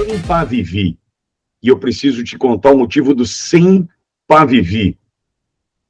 Sem Pavivi. E eu preciso te contar o motivo do Sem Pavivi.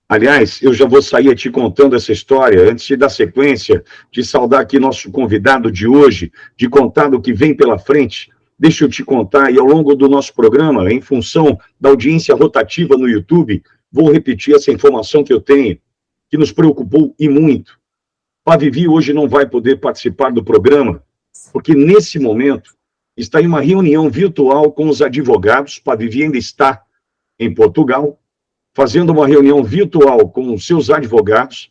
Aliás, eu já vou sair te contando essa história, antes de dar sequência, de saudar aqui nosso convidado de hoje, de contar do que vem pela frente. Deixa eu te contar, e ao longo do nosso programa, em função da audiência rotativa no YouTube, vou repetir essa informação que eu tenho, que nos preocupou e muito. Pavivi hoje não vai poder participar do programa, porque nesse momento está em uma reunião virtual com os advogados. Pavivi ainda está em Portugal, fazendo uma reunião virtual com os seus advogados,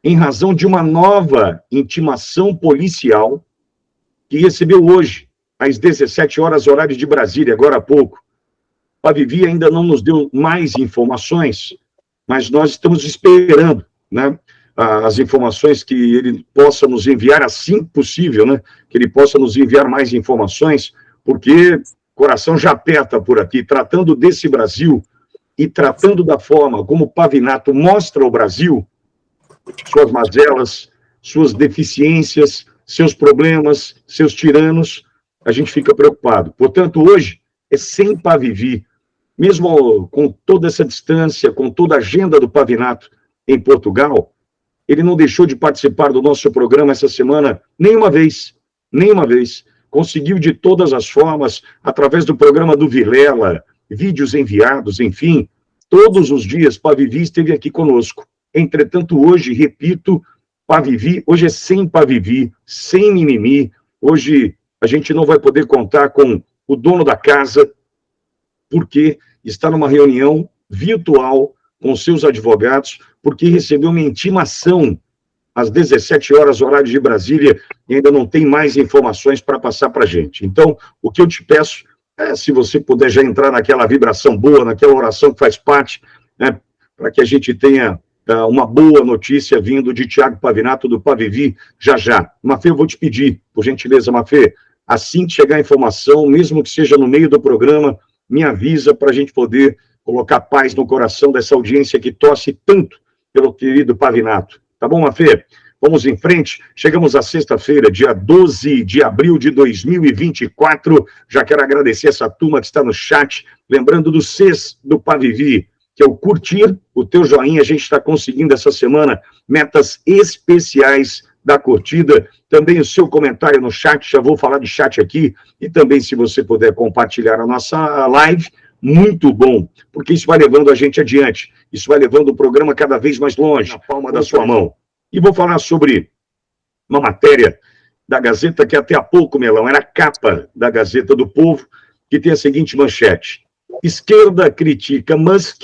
em razão de uma nova intimação policial que recebeu hoje, às 17 horas, horário de Brasília, agora há pouco. Pavivi ainda não nos deu mais informações, mas nós estamos esperando, né, as informações que ele possa nos enviar, assim que possível, né, que ele possa nos enviar mais informações, porque o coração já aperta por aqui, tratando desse Brasil e tratando da forma como o Pavinato mostra ao Brasil suas mazelas, suas deficiências, seus problemas, seus tiranos, a gente fica preocupado. Portanto, hoje é Sem Pavivi, mesmo com toda essa distância, com toda a agenda do Pavinato em Portugal, ele não deixou de participar do nosso programa essa semana nenhuma vez. Conseguiu de todas as formas, através do programa do Vilela, vídeos enviados, enfim, todos os dias Pavivi esteve aqui conosco. Entretanto, hoje, repito, Pavivi, hoje é Sem Pavivi, sem mimimi. Hoje a gente não vai poder contar com o dono da casa, porque está numa reunião virtual com seus advogados, porque recebeu uma intimação às 17 horas, horário de Brasília, e ainda não tem mais informações para passar para a gente. Então, o que eu te peço é, se você puder já entrar naquela vibração boa, naquela oração que faz parte, né, para que a gente tenha uma boa notícia vindo de Thiago Pavinato, do Pavivi, já. Mafê, eu vou te pedir, por gentileza, Mafê, assim que chegar a informação, mesmo que seja no meio do programa, me avisa para a gente poder colocar paz no coração dessa audiência que torce tanto pelo querido Pavinato. Tá bom, Mafê? Vamos em frente. Chegamos à sexta-feira, dia 12 de abril de 2024. Já quero agradecer essa turma que está no chat. Lembrando do CES do Pavivi, que é o curtir, o teu joinha. A gente está conseguindo essa semana metas especiais da curtida. Também o seu comentário no chat. Já vou falar de chat aqui. E também, se você puder compartilhar a nossa live, muito bom, porque isso vai levando a gente adiante. Isso vai levando o programa cada vez mais longe, na palma da sua mão. E vou falar sobre uma matéria da Gazeta que até há pouco, Melão, era a capa da Gazeta do Povo, que tem a seguinte manchete: esquerda critica Musk,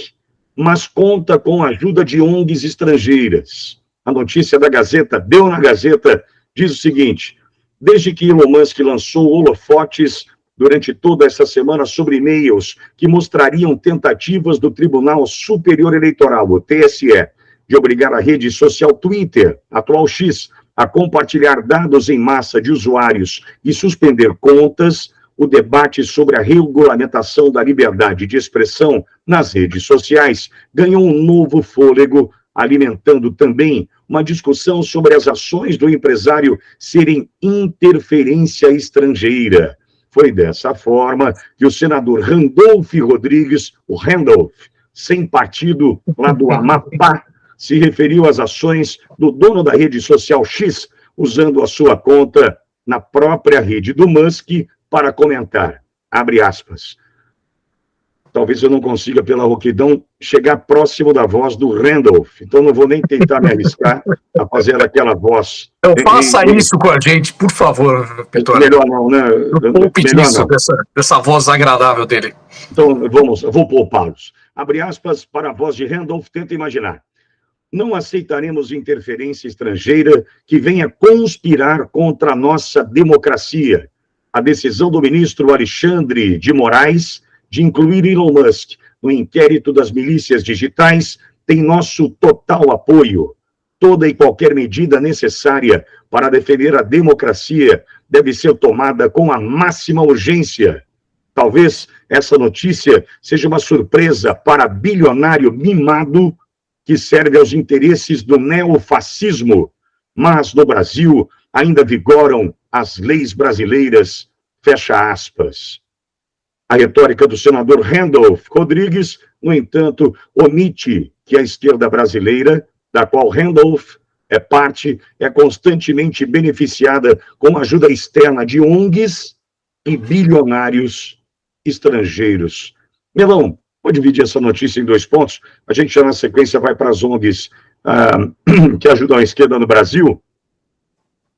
mas conta com a ajuda de ONGs estrangeiras. A notícia da Gazeta, deu na Gazeta, diz o seguinte: desde que Elon Musk lançou holofotes durante toda essa semana sobre e-mails que mostrariam tentativas do Tribunal Superior Eleitoral, o TSE, de obrigar a rede social Twitter, atual X, a compartilhar dados em massa de usuários e suspender contas, o debate sobre a regulamentação da liberdade de expressão nas redes sociais ganhou um novo fôlego, alimentando também uma discussão sobre as ações do empresário serem interferência estrangeira. Foi dessa forma que o senador Randolph Rodrigues, o Randolph, sem partido, lá do Amapá, se referiu às ações do dono da rede social X, usando a sua conta na própria rede do Musk para comentar, abre aspas. Talvez eu não consiga, pela rouquidão, chegar próximo da voz do Randolph, então não vou nem tentar me arriscar a fazer aquela voz. Não faça isso com a gente, por favor, Petrônio. Melhor não, né? Não poupe disso, dessa voz agradável dele. Então, vou poupá-los. Abre aspas para a voz de Randolph, tenta imaginar. Não aceitaremos interferência estrangeira que venha conspirar contra a nossa democracia. A decisão do ministro Alexandre de Moraes de incluir Elon Musk no inquérito das milícias digitais tem nosso total apoio. Toda e qualquer medida necessária para defender a democracia deve ser tomada com a máxima urgência. Talvez essa notícia seja uma surpresa para bilionário mimado que serve aos interesses do neofascismo, mas no Brasil ainda vigoram as leis brasileiras, fecha aspas. a retórica do senador Randolph Rodrigues, no entanto, omite que a esquerda brasileira, da qual Randolph é parte, é constantemente beneficiada com ajuda externa de ONGs e bilionários estrangeiros. Melão, vou dividir essa notícia em 2 pontos. A gente já na sequência vai para as ONGs que ajudam a esquerda no Brasil.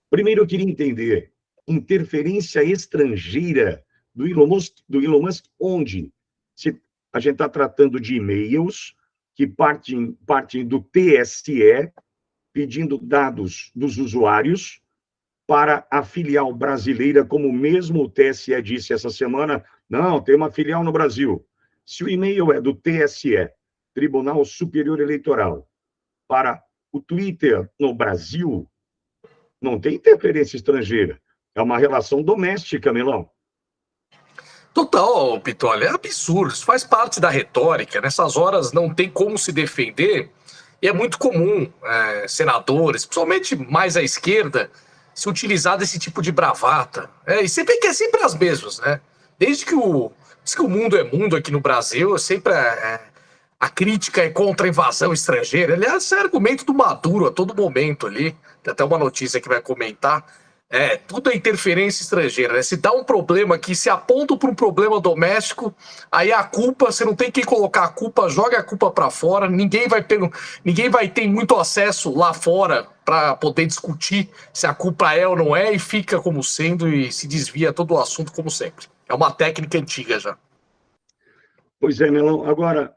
Primeiro, eu queria entender interferência estrangeira do Elon Musk onde? Se a gente está tratando de e-mails que partem do TSE, pedindo dados dos usuários para a filial brasileira, como mesmo o TSE disse essa semana, não, tem uma filial no Brasil. Se o e-mail é do TSE, Tribunal Superior Eleitoral, para o Twitter no Brasil, não tem interferência estrangeira. É uma relação doméstica, Melão. Total, Pitoli, é absurdo, isso faz parte da retórica. Nessas horas não tem como se defender, e é muito comum senadores, principalmente mais à esquerda, se utilizar desse tipo de bravata. E sempre que é sempre as mesmas, né? Desde que o mundo é mundo aqui no Brasil, sempre a crítica é contra a invasão estrangeira. Aliás, esse é argumento do Maduro a todo momento ali. Tem até uma notícia que vai comentar. Tudo é interferência estrangeira, né? Se dá um problema aqui, se aponta para um problema doméstico, aí a culpa, você não tem quem colocar a culpa, joga a culpa para fora, ninguém vai ter muito acesso lá fora para poder discutir se a culpa é ou não é, e fica como sendo e se desvia todo o assunto como sempre. É uma técnica antiga já. Pois é, Melão. Agora,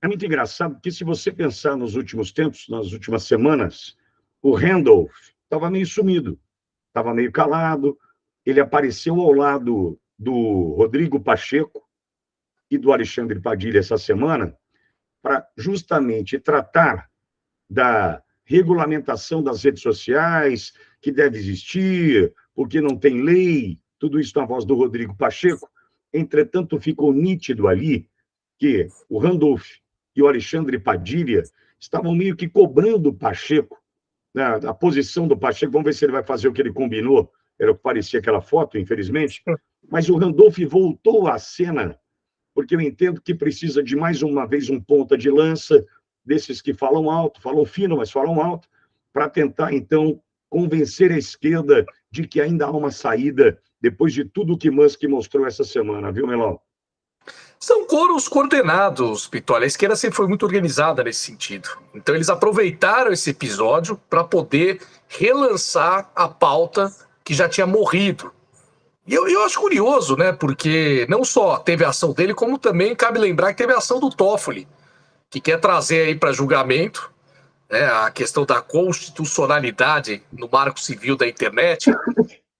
é muito engraçado, porque se você pensar nos últimos tempos, nas últimas semanas, o Randolph estava meio sumido. Estava meio calado, ele apareceu ao lado do Rodrigo Pacheco e do Alexandre Padilha essa semana para justamente tratar da regulamentação das redes sociais, que deve existir, porque não tem lei, tudo isso na voz do Rodrigo Pacheco. Entretanto, ficou nítido ali que o Randolph e o Alexandre Padilha estavam meio que cobrando o Pacheco, a posição do Pacheco, vamos ver se ele vai fazer o que ele combinou, era o que parecia aquela foto, infelizmente, mas o Randolph voltou à cena, porque eu entendo que precisa de mais uma vez um ponta de lança, desses que falam alto, falam fino, mas falam alto, para tentar, então, convencer a esquerda de que ainda há uma saída, depois de tudo que Musk mostrou essa semana, viu, Melão? São coros coordenados, Pitoli. A esquerda sempre foi muito organizada nesse sentido. Então eles aproveitaram esse episódio para poder relançar a pauta que já tinha morrido. E eu acho curioso, né? Porque não só teve a ação dele, como também cabe lembrar que teve a ação do Toffoli, que quer trazer aí para julgamento, né, a questão da constitucionalidade no marco civil da internet,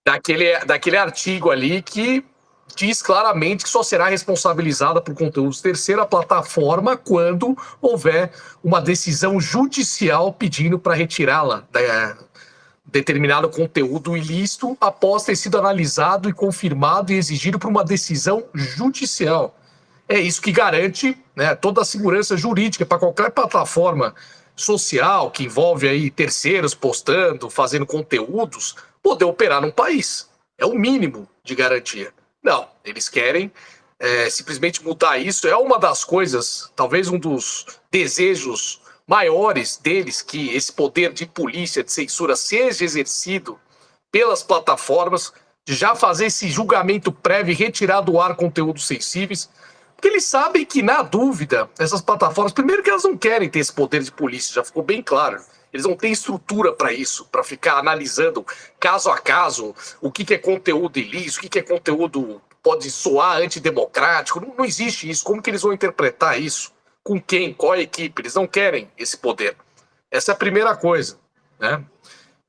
daquele artigo ali que diz claramente que só será responsabilizada por conteúdos terceira plataforma quando houver uma decisão judicial pedindo para retirá-la da determinado conteúdo ilícito após ter sido analisado e confirmado e exigido por uma decisão judicial. É isso que garante, né, toda a segurança jurídica para qualquer plataforma social que envolve aí terceiros postando, fazendo conteúdos, poder operar num país. É o mínimo de garantia. Não, eles querem simplesmente mudar isso. É uma das coisas, talvez um dos desejos maiores deles, que esse poder de polícia, de censura, seja exercido pelas plataformas, de já fazer esse julgamento prévio e retirar do ar conteúdos sensíveis, porque eles sabem que, na dúvida, essas plataformas, primeiro que elas não querem ter esse poder de polícia, já ficou bem claro. Eles não têm estrutura para isso, para ficar analisando caso a caso o que é conteúdo ilícito, o que é conteúdo pode soar antidemocrático. Não existe isso. Como que eles vão interpretar isso? Com quem? Qual a equipe? Eles não querem esse poder. Essa é a primeira coisa, né?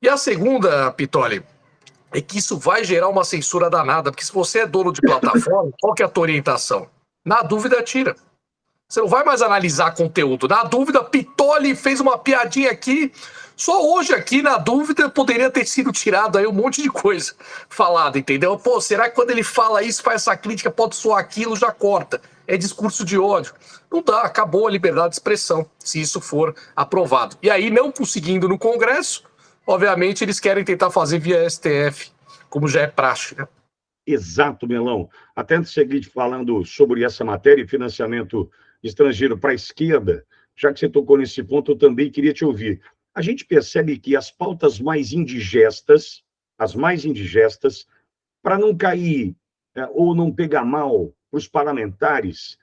E a segunda, Pitoli, é que isso vai gerar uma censura danada, porque se você é dono de plataforma, qual que é a tua orientação? Na dúvida, tira. Você não vai mais analisar conteúdo. Na dúvida, Pitoli fez uma piadinha aqui. Só hoje aqui, na dúvida, poderia ter sido tirado aí um monte de coisa falada, entendeu? Pô, será que quando ele fala isso, faz essa crítica, pode soar aquilo, já corta? É discurso de ódio. Não dá, acabou a liberdade de expressão, se isso for aprovado. E aí, não conseguindo no Congresso, obviamente, eles querem tentar fazer via STF, como já é praxe, né? Exato, Melão. Até antes de seguir falando sobre essa matéria, financiamento estrangeiro para a esquerda, já que você tocou nesse ponto, eu também queria te ouvir. A gente percebe que as pautas mais indigestas, as mais indigestas, para não cair ou não pegar mal para os parlamentares,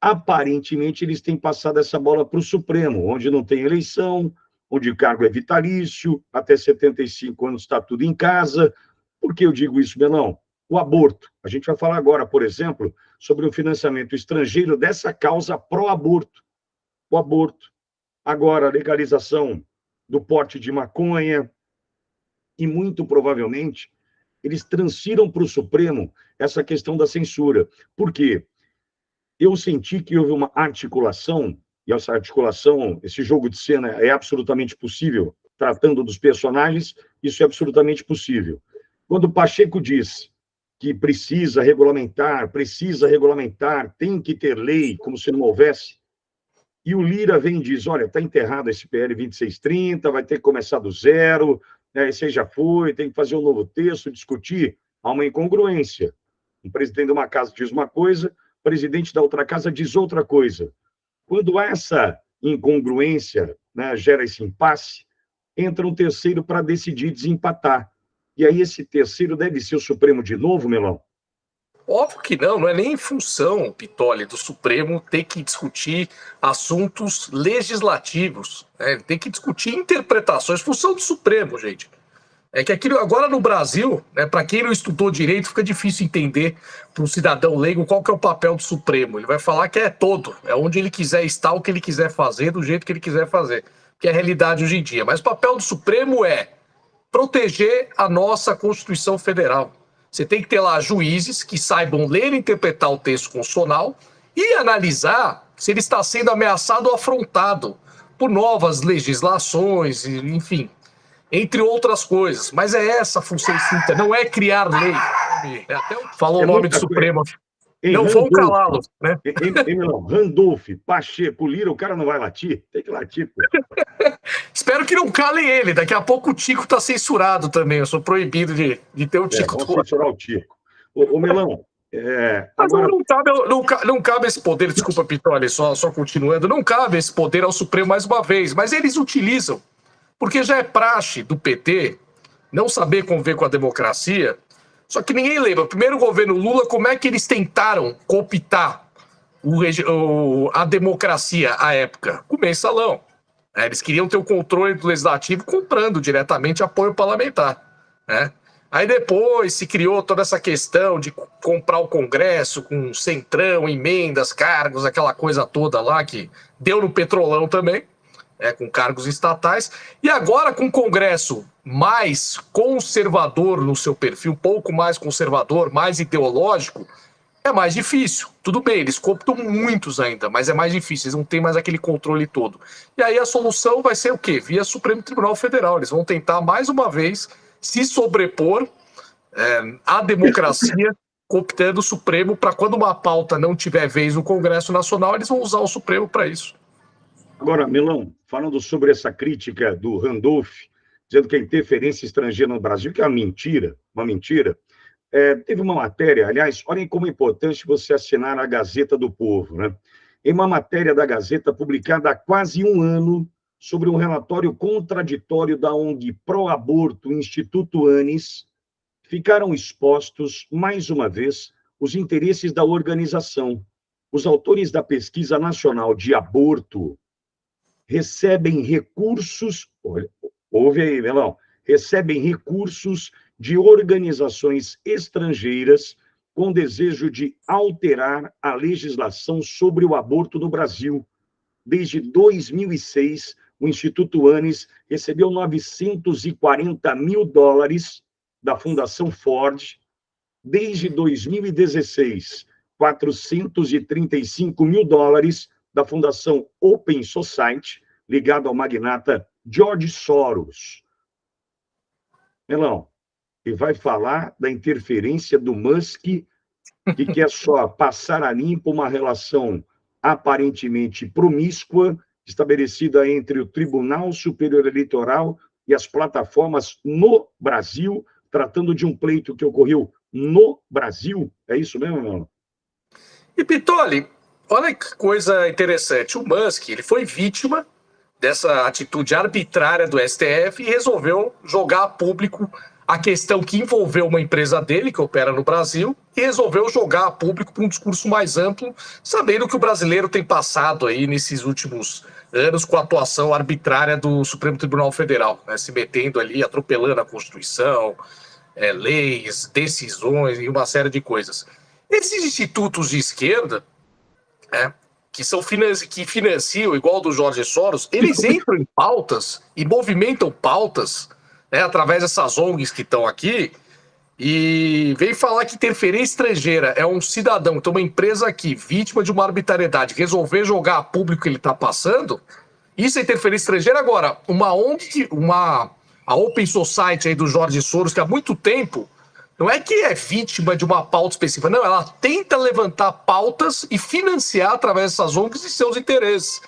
aparentemente eles têm passado essa bola para o Supremo, onde não tem eleição, onde o cargo é vitalício, até 75 anos está tudo em casa. Por que eu digo isso, Belão? O aborto. A gente vai falar agora, por exemplo, sobre o financiamento estrangeiro dessa causa pró-aborto. O aborto. Agora, a legalização do porte de maconha e, muito provavelmente, eles transfiram para o Supremo essa questão da censura. Por quê? Eu senti que houve uma articulação, e essa articulação, esse jogo de cena é absolutamente possível, tratando dos personagens, isso é absolutamente possível. Quando o Pacheco diz que precisa regulamentar, tem que ter lei, como se não houvesse, e o Lira vem e diz, olha, está enterrado esse PL 2630, vai ter que começar do zero, esse aí já foi, tem que fazer um novo texto, discutir, há uma incongruência. O presidente de uma casa diz uma coisa, o presidente da outra casa diz outra coisa. Quando essa incongruência, né, gera esse impasse, entra um terceiro para decidir desempatar. E aí esse terceiro deve ser o Supremo de novo, Melão? Óbvio que não, não é nem em função, Pitoli, do Supremo ter que discutir assuntos legislativos, né? Ele tem que discutir interpretações, função do Supremo, gente. É que aquilo agora no Brasil, né, para quem não estudou direito, fica difícil entender para um cidadão leigo qual que é o papel do Supremo. Ele vai falar que é todo, é onde ele quiser estar, o que ele quiser fazer, do jeito que ele quiser fazer, que é a realidade hoje em dia. Mas o papel do Supremo é proteger a nossa Constituição Federal. Você tem que ter lá juízes que saibam ler e interpretar o texto constitucional e analisar se ele está sendo ameaçado ou afrontado por novas legislações, enfim, entre outras coisas. Mas é essa a função distinta, não é criar lei. Falou o nome do Supremo. Não vão calá-lo, né? Randolph, Pacheco, Lira, o cara não vai latir? Tem que latir, pô. Espero que não calem ele. Daqui a pouco o Tico tá censurado também. Eu sou proibido de ter o Tico. Vamos censurar o Tico. Ô Melão, mas agora... não cabe esse poder, desculpa, Pitoli, só continuando, não cabe esse poder ao Supremo mais uma vez, mas eles utilizam, porque já é praxe do PT não saber conviver com a democracia. Só que ninguém lembra. O primeiro governo Lula, como é que eles tentaram cooptar a democracia à época? Com mensalão. Eles queriam ter o controle do legislativo comprando diretamente apoio parlamentar. Né? Aí depois se criou toda essa questão de comprar o Congresso com centrão, emendas, cargos, aquela coisa toda lá que deu no Petrolão também. Com cargos estatais, e agora com o Congresso mais conservador no seu perfil, um pouco mais conservador, mais ideológico, é mais difícil. Tudo bem, eles cooptam muitos ainda, mas é mais difícil, eles não têm mais aquele controle todo. E aí a solução vai ser o quê? Via Supremo Tribunal Federal. Eles vão tentar, mais uma vez, se sobrepor à democracia, cooptando o Supremo para quando uma pauta não tiver vez no Congresso Nacional, eles vão usar o Supremo para isso. Agora, Melão, falando sobre essa crítica do Randolph, dizendo que a interferência estrangeira no Brasil, que é uma mentira, teve uma matéria, aliás, olhem como é importante você assinar a Gazeta do Povo, né? Em uma matéria da Gazeta publicada há quase um ano sobre um relatório contraditório da ONG Pró-Aborto, Instituto Anis, ficaram expostos, mais uma vez, os interesses da organização. Os autores da Pesquisa Nacional de Aborto recebem recursos, ouve aí, Melão, recebem recursos de organizações estrangeiras com desejo de alterar a legislação sobre o aborto no Brasil. Desde 2006, o Instituto Anis recebeu $940 mil da Fundação Ford. Desde 2016, $435 mil da Fundação Open Society, ligado ao magnata George Soros. Melão, e vai falar da interferência do Musk, que quer só passar a limpo uma relação aparentemente promíscua, estabelecida entre o Tribunal Superior Eleitoral e as plataformas no Brasil, tratando de um pleito que ocorreu no Brasil. É isso mesmo, meu? E Pitoli, olha que coisa interessante. O Musk, ele foi vítima dessa atitude arbitrária do STF e resolveu jogar a público a questão que envolveu uma empresa dele, que opera no Brasil, e resolveu jogar a público para um discurso mais amplo, sabendo que o brasileiro tem passado aí nesses últimos anos com a atuação arbitrária do Supremo Tribunal Federal, né, se metendo ali, atropelando a Constituição, leis, decisões e uma série de coisas. Esses institutos de esquerda, né, que financiam, igual do Jorge Soros, eles entram em pautas e movimentam pautas, né, através dessas ONGs que estão aqui, e vem falar que interferência estrangeira é um cidadão, então uma empresa aqui, vítima de uma arbitrariedade, resolver jogar a público que ele está passando, isso é interferência estrangeira. Agora, uma ONG, a Open Society aí do Jorge Soros, que há muito tempo, não é que é vítima de uma pauta específica, não, ela tenta levantar pautas e financiar através dessas ONGs e seus interesses.